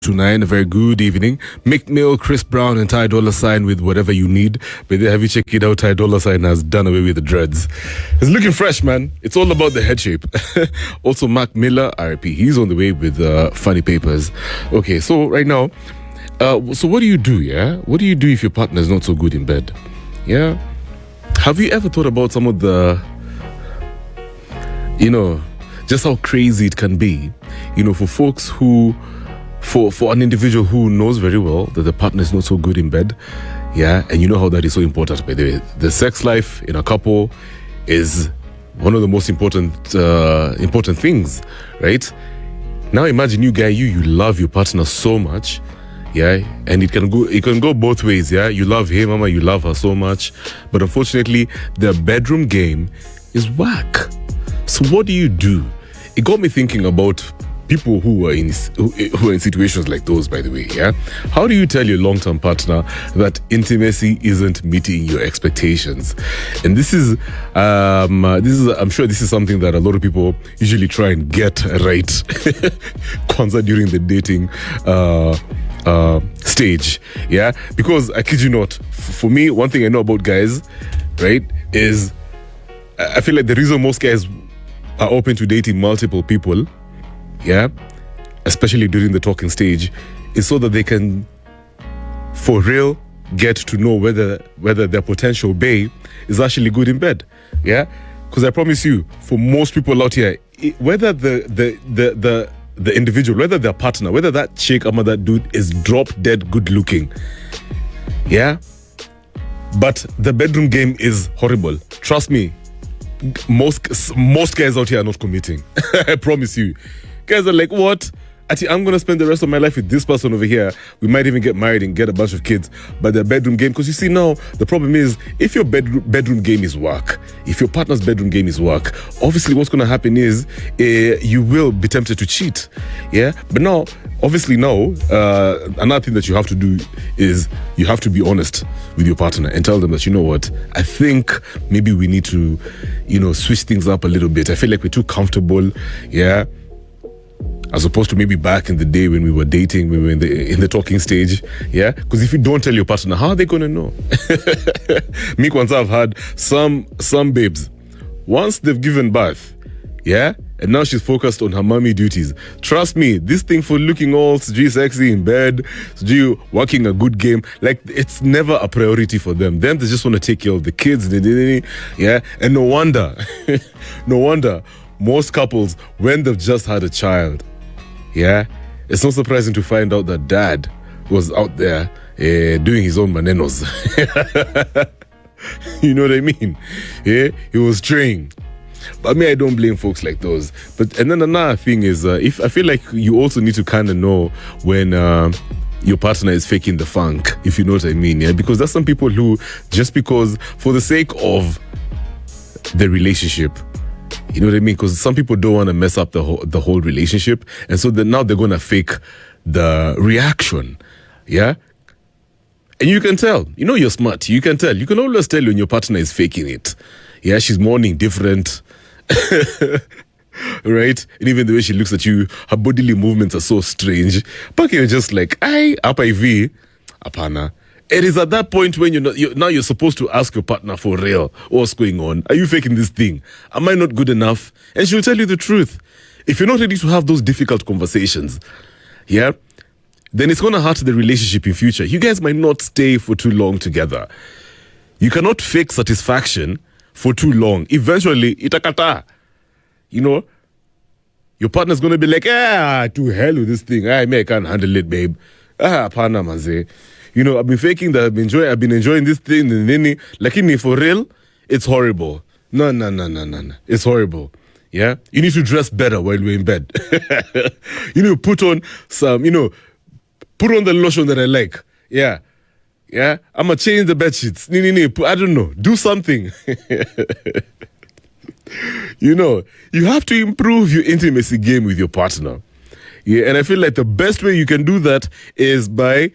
629. A very good evening. Mick Mill, Chris Brown, and Ty Dolla $ign with whatever you need. But have you checked it out? Ty Dolla $ign has done away with the dreads. It's looking fresh, man. It's all about the head shape. Also, Mac Miller, RIP. He's on the way with funny papers. Okay, so right now, so what do you do, yeah? What do you do if your partner is not so good in bed? Yeah? Have you ever thought about some of the, just how crazy it can be, for folks who, for an individual who knows very well that the partner is not so good in bed, yeah, and you know how that is so important, by the way. The sex life in a couple is one of the most important things, right? Now imagine you love your partner so much, yeah, and it can go both ways, yeah. You love him, mama, you love her so much, but unfortunately, the bedroom game is whack. So what do you do? It got me thinking about people who are in situations like those, by the way, yeah? How do you tell your long-term partner that intimacy isn't meeting your expectations? And this is I'm sure this is something that a lot of people usually try and get right kwanza during the dating stage, yeah? Because I kid you not, for me, one thing I know about guys, right, is I feel like the reason most guys are open to dating multiple people, yeah, especially during the talking stage, is so that they can, for real, get to know whether their potential bae is actually good in bed, yeah. Because I promise you, for most people out here, whether the individual, whether their partner, whether that chick or that dude is drop dead good looking, yeah, but the bedroom game is horrible. Trust me. Most guys out here are not committing. I promise you. Guys are like, what? I'm going to spend the rest of my life with this person over here. We might even get married and get a bunch of kids. But the bedroom game, because you see now, the problem is, if your bedroom game is whack, if your partner's bedroom game is whack, obviously what's going to happen is you will be tempted to cheat. Yeah? But now, obviously now, another thing that you have to do is you have to be honest with your partner and tell them that, you know what, I think maybe we need to, switch things up a little bit. I feel like we're too comfortable, yeah, as opposed to maybe back in the day when we were dating, when we were in the talking stage, yeah? Because if you don't tell your partner, how are they going to know? Me, once I've had some babes, once they've given birth, yeah? And now she's focused on her mommy duties. Trust me, this thing for looking all sexy in bed, working a good game, like, it's never a priority for them. Then they just want to take care of the kids, yeah? And no wonder most couples, when they've just had a child, yeah, it's not surprising to find out that dad was out there doing his own manenos. You know what I mean? Yeah, he was straying. But I don't blame folks like those. And then another thing is, if I feel like you also need to kind of know when your partner is faking the funk, if you know what I mean, yeah, because there's some people who, just because for the sake of the relationship, you know what I mean? Because some people don't want to mess up the whole relationship, and so now they're going to fake the reaction, yeah? And you can tell. You're smart. You can tell. You can always tell when your partner is faking it. Yeah, she's mourning different, right? And even the way she looks at you, her bodily movements are so strange. But you're just like, up IV, apana. It is at that point when you're supposed to ask your partner for real, what's going on? Are you faking this thing? Am I not good enough? And she'll tell you the truth. If you're not ready to have those difficult conversations, yeah, then it's going to hurt the relationship in future. You guys might not stay for too long together. You cannot fake satisfaction for too long. Eventually, itakata. Your partner's going to be like, to hell with this thing. I can't handle it, babe. Apana maze. I've been faking that I've been enjoying this thing, and like, for real, it's horrible. No. It's horrible. Yeah? You need to dress better while we're in bed. Put on the lotion that I like. Yeah. Yeah? I'm going to change the bed sheets. I don't know. Do something. You have to improve your intimacy game with your partner. Yeah, and I feel like the best way you can do that is by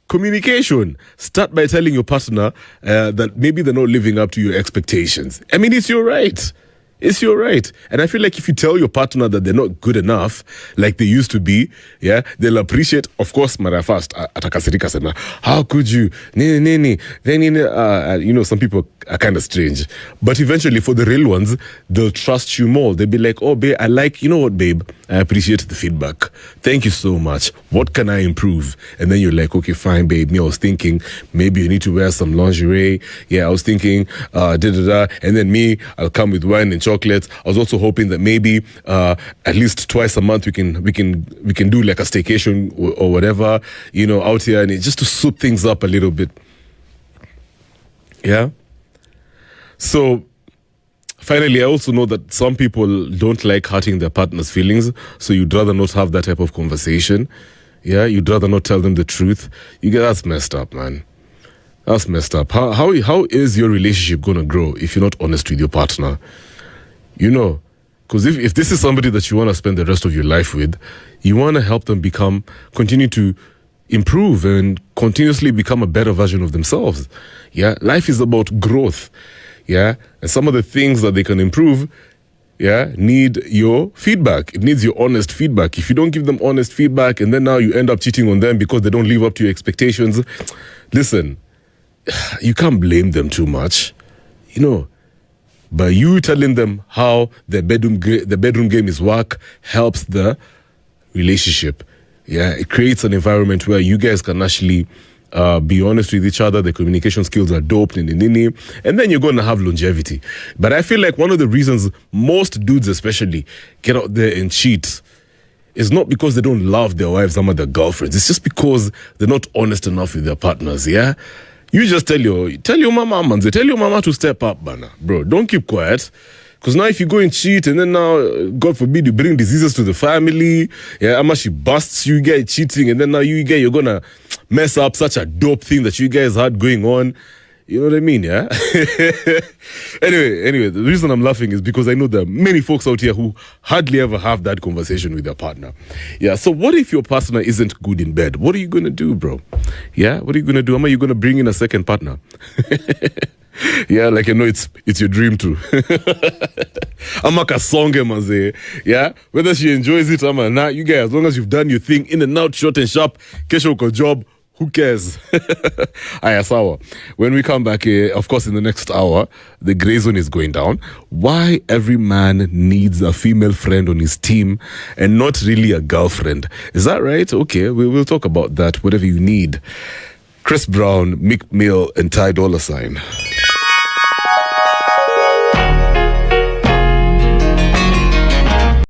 communication. Start by telling your partner that maybe they're not living up to your expectations. It's your right. It's your right. And I feel like if you tell your partner that they're not good enough, like they used to be, yeah, they'll appreciate, of course, mara first, atakasirika sema, how could you, you know, some people are kind of strange. But eventually, for the real ones, they'll trust you more. They'll be like, oh, babe, you know what, babe, I appreciate the feedback. Thank you so much. What can I improve? And then you're like, okay, fine, babe. Me, I was thinking maybe you need to wear some lingerie. Yeah, I was thinking, And then me, I'll come with wine and chocolates. I was also hoping that maybe at least twice a month we can do like a staycation or whatever, you know, out here, and just to soup things up a little bit. Yeah. So finally, I also know that some people don't like hurting their partner's feelings, so you'd rather not have that type of conversation. Yeah, you'd rather not tell them the truth. That's messed up, man. That's messed up. How is your relationship going to grow if you're not honest with your partner? You know, because if this is somebody that you want to spend the rest of your life with, you want to help them continue to improve and continuously become a better version of themselves. Yeah, life is about growth. Yeah, and some of the things that they can improve, yeah, need your feedback. It needs your honest feedback. If you don't give them honest feedback and then now you end up cheating on them because they don't live up to your expectations, listen, you can't blame them too much, you know. But you telling them how the bedroom game is work helps the relationship. Yeah, it creates an environment where you guys can actually be honest with each other. The communication skills are dope, and then you're going to have longevity. But I feel like one of the reasons most dudes especially get out there and cheat is not because they don't love their wives or their girlfriends. It's just because they're not honest enough with their partners, yeah? You just tell your mama, manze, tell your mama to step up, bana. Bro, don't keep quiet. Because now if you go and cheat and then now, God forbid, you bring diseases to the family, yeah, Ama she busts you guys cheating, and then now you're going to mess up such a dope thing that you guys had going on. You know what I mean, yeah? Anyway, the reason I'm laughing is because I know there are many folks out here who hardly ever have that conversation with their partner. Yeah, so what if your partner isn't good in bed? What are you going to do, bro? Yeah, what are you going to do? Are you going to bring in a second partner? Yeah, like I know it's your dream too. Ama kasonge manze. Yeah, whether she enjoys it or not, you guys, as long as you've done your thing in and out, short and sharp, kesho uko job, who cares? Aya, sawa. When we come back, of course, in the next hour, the gray zone is going down. Why every man needs a female friend on his team and not really a girlfriend. Is that right? Okay, we will talk about that, whatever you need. Chris Brown, Mick Mill, and Ty Dolla $ign.